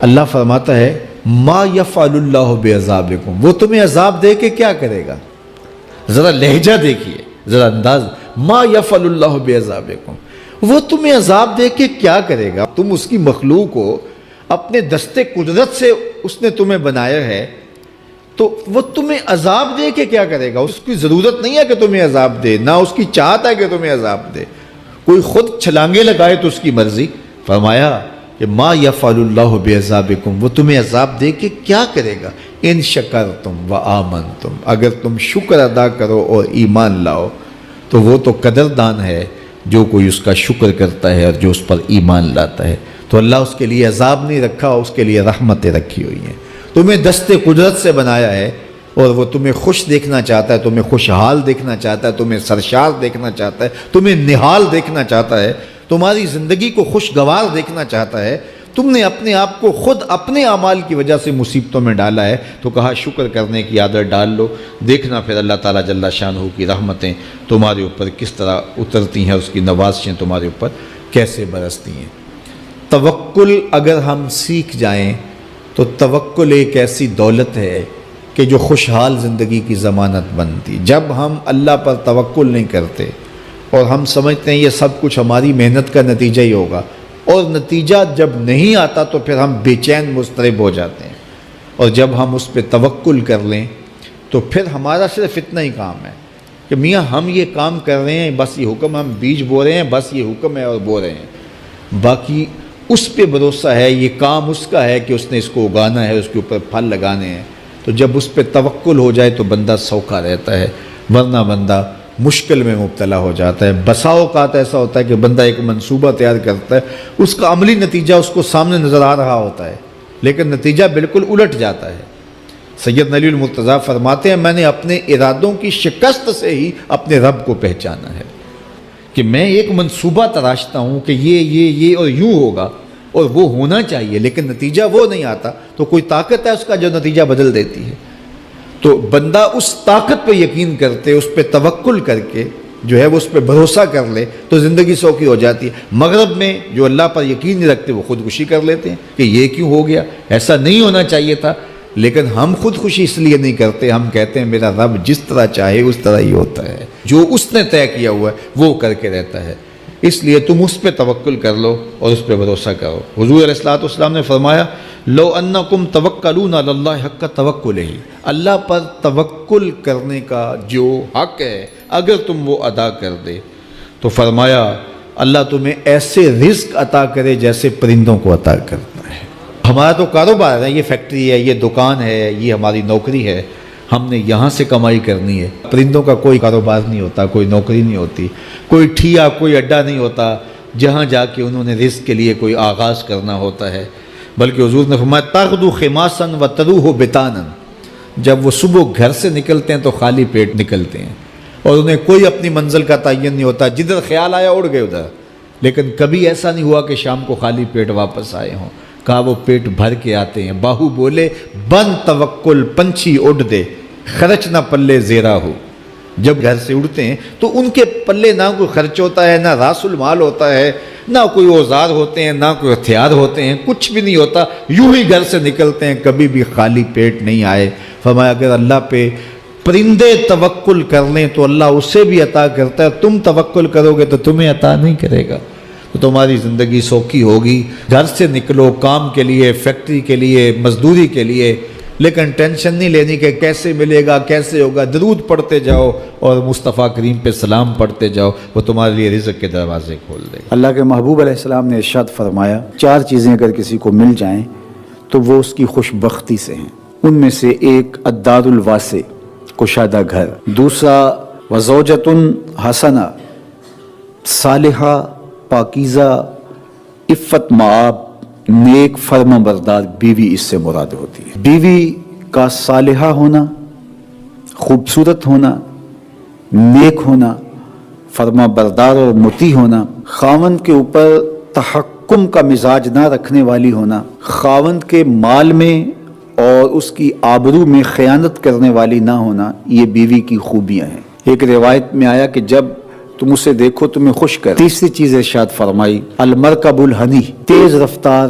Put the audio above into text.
اللہ فرماتا ہے ما یفعل اللہ بعذابکم، وہ تمہیں عذاب دے کے کیا کرے گا؟ ذرا لہجہ دیکھیے، ذرا انداز، ما یفعل اللہ بعذابکم، وہ تمہیں عذاب دے کے کیا کرے گا؟ تم اس کی مخلوق ہو، اپنے دستے قدرت سے اس نے تمہیں بنایا ہے، تو وہ تمہیں عذاب دے کے کیا کرے گا؟ اس کی ضرورت نہیں ہے کہ تمہیں عذاب دے، نہ اس کی چاہت ہے کہ تمہیں عذاب دے، کوئی خود چھلانگے لگائے تو اس کی مرضی۔ فرمایا کہ ما یفعل اللہ بعذابکم، وہ تمہیں عذاب دے کے کیا کرے گا؟ ان شکرتم و آمنتم، اگر تم شکر ادا کرو اور ایمان لاؤ تو وہ تو قدردان ہے جو کوئی اس کا شکر کرتا ہے اور جو اس پر ایمان لاتا ہے۔ تو اللہ اس کے لیے عذاب نہیں رکھا، اس کے لیے رحمتیں رکھی ہوئی ہیں۔ تمہیں دست قدرت سے بنایا ہے اور وہ تمہیں خوش دیکھنا چاہتا ہے، تمہیں خوشحال دیکھنا چاہتا ہے، تمہیں سرشار دیکھنا چاہتا ہے، تمہیں نہال دیکھنا چاہتا ہے، تمہاری زندگی کو خوشگوار دیکھنا چاہتا ہے۔ تم نے اپنے آپ کو خود اپنے اعمال کی وجہ سے مصیبتوں میں ڈالا ہے، تو کہا شکر کرنے کی عادت ڈال لو، دیکھنا پھر اللہ تعالیٰ جل شانہ کی رحمتیں تمہارے اوپر کس طرح اترتی ہیں، اس کی نوازشیں تمہارے اوپر کیسے برستی ہیں۔ توکل اگر ہم سیکھ جائیں تو توکل ایک ایسی دولت ہے کہ جو خوشحال زندگی کی ضمانت بنتی۔ جب ہم اللہ پر توکل نہیں کرتے اور ہم سمجھتے ہیں یہ سب کچھ ہماری محنت کا نتیجہ ہی ہوگا، اور نتیجہ جب نہیں آتا تو پھر ہم بے چین مضطرب ہو جاتے ہیں، اور جب ہم اس پہ توکل کر لیں تو پھر ہمارا صرف اتنا ہی کام ہے کہ میاں ہم یہ کام کر رہے ہیں، بس یہ حکم، ہم بیج بو رہے ہیں، بس یہ حکم ہے اور بو رہے ہیں، باقی اس پہ بھروسہ ہے، یہ کام اس کا ہے کہ اس نے اس کو اگانا ہے، اس کے اوپر پھل لگانے ہیں۔ تو جب اس پہ توکل ہو جائے تو بندہ سوکھا رہتا ہے، ورنہ بندہ مشکل میں مبتلا ہو جاتا ہے۔ بسا اوقات ایسا ہوتا ہے کہ بندہ ایک منصوبہ تیار کرتا ہے، اس کا عملی نتیجہ اس کو سامنے نظر آ رہا ہوتا ہے، لیکن نتیجہ بالکل الٹ جاتا ہے۔ سید علی المرتضیٰ فرماتے ہیں میں نے اپنے ارادوں کی شکست سے ہی اپنے رب کو پہچانا ہے، کہ میں ایک منصوبہ تراشتا ہوں کہ یہ اور یوں ہوگا اور وہ ہونا چاہیے، لیکن نتیجہ وہ نہیں آتا، تو کوئی طاقت ہے اس کا جو نتیجہ بدل دیتی ہے۔ تو بندہ اس طاقت پہ یقین کرتے، اس پہ توکل کر کے جو ہے وہ اس پہ بھروسہ کر لے تو زندگی سوکھی ہو جاتی ہے۔ مغرب میں جو اللہ پر یقین نہیں رکھتے وہ خودکشی کر لیتے ہیں کہ یہ کیوں ہو گیا، ایسا نہیں ہونا چاہیے تھا، لیکن ہم خودکشی اس لیے نہیں کرتے، ہم کہتے ہیں میرا رب جس طرح چاہے اس طرح ہی ہوتا ہے، جو اس نے طے کیا ہوا ہے وہ کر کے رہتا ہے، اس لیے تم اس پہ توکل کر لو اور اس پہ بھروسہ کرو۔ حضور علیہ الصلوۃ والسلام نے فرمایا لو انکم توکلون علی اللہ حق توکلہ، اللہ پر توکل کرنے کا جو حق ہے اگر تم وہ ادا کر دے تو فرمایا اللہ تمہیں ایسے رزق عطا کرے جیسے پرندوں کو عطا کرتا ہے۔ ہمارا تو کاروبار ہے، یہ فیکٹری ہے، یہ دکان ہے، یہ ہماری نوکری ہے، ہم نے یہاں سے کمائی کرنی ہے۔ پرندوں کا کوئی کاروبار نہیں ہوتا، کوئی نوکری نہیں ہوتی، کوئی ٹھیا، کوئی اڈا نہیں ہوتا جہاں جا کے انہوں نے رزق کے لیے کوئی آغاز کرنا ہوتا ہے، بلکہ حضور نے فرمایا تغدو خماسا وتروح بطانا، جب وہ صبح گھر سے نکلتے ہیں تو خالی پیٹ نکلتے ہیں اور انہیں کوئی اپنی منزل کا تعین نہیں ہوتا، جدھر خیال آیا اڑ گئے ادھر، لیکن کبھی ایسا نہیں ہوا کہ شام کو خالی پیٹ واپس آئے ہوں، کہا وہ پیٹ بھر کے آتے ہیں۔ باہو بولے بن توکل پنچھی اڑ دے، خرچ نہ پلے زیرا ہو، جب گھر سے اڑتے ہیں تو ان کے پلے نہ کوئی خرچ ہوتا ہے، نہ راس المال ہوتا ہے، نہ کوئی اوزار ہوتے ہیں، نہ کوئی ہتھیار ہوتے ہیں، کچھ بھی نہیں ہوتا، یوں ہی گھر سے نکلتے ہیں، کبھی بھی خالی پیٹ نہیں آئے۔ فرمایا اگر اللہ پہ پرندے توکل کر لیں تو اللہ اسے بھی عطا کرتا ہے، تم توکل کرو گے تو تمہیں عطا نہیں کرے گا، تو تمہاری زندگی سوکھی ہوگی۔ گھر سے نکلو کام کے لیے، فیکٹری کے لیے، مزدوری کے لیے، لیکن ٹینشن نہیں لینی کہ کیسے ملے گا، کیسے ہوگا، درود پڑھتے جاؤ اور مصطفیٰ کریم پہ سلام پڑھتے جاؤ، وہ تمہارے لیے رزق کے دروازے کھول دے گا۔ اللہ کے محبوب علیہ السلام نے ارشاد فرمایا 4 چیزیں اگر کسی کو مل جائیں تو وہ اس کی خوش بختی سے ہیں، ان میں سے ایک الدار الواسع، کشادہ گھر، دوسرا وزوجۃ حسنہ، صالحہ، پاکیزہ، عفت مآب، نیک فرما بردار بیوی اس سے مراد ہوتی ہے۔ بیوی کا صالحہ ہونا، خوبصورت ہونا، نیک ہونا، فرما بردار اور مطیع ہونا، خاوند کے اوپر تحکم کا مزاج نہ رکھنے والی ہونا، خاوند کے مال میں اور اس کی آبرو میں خیانت کرنے والی نہ ہونا، یہ بیوی کی خوبیاں ہیں۔ ایک روایت میں آیا کہ جب تم اسے دیکھو تمہیں خوش کر۔ تیسری چیز ارشاد فرمائی المرکب الحنی، تیز رفتار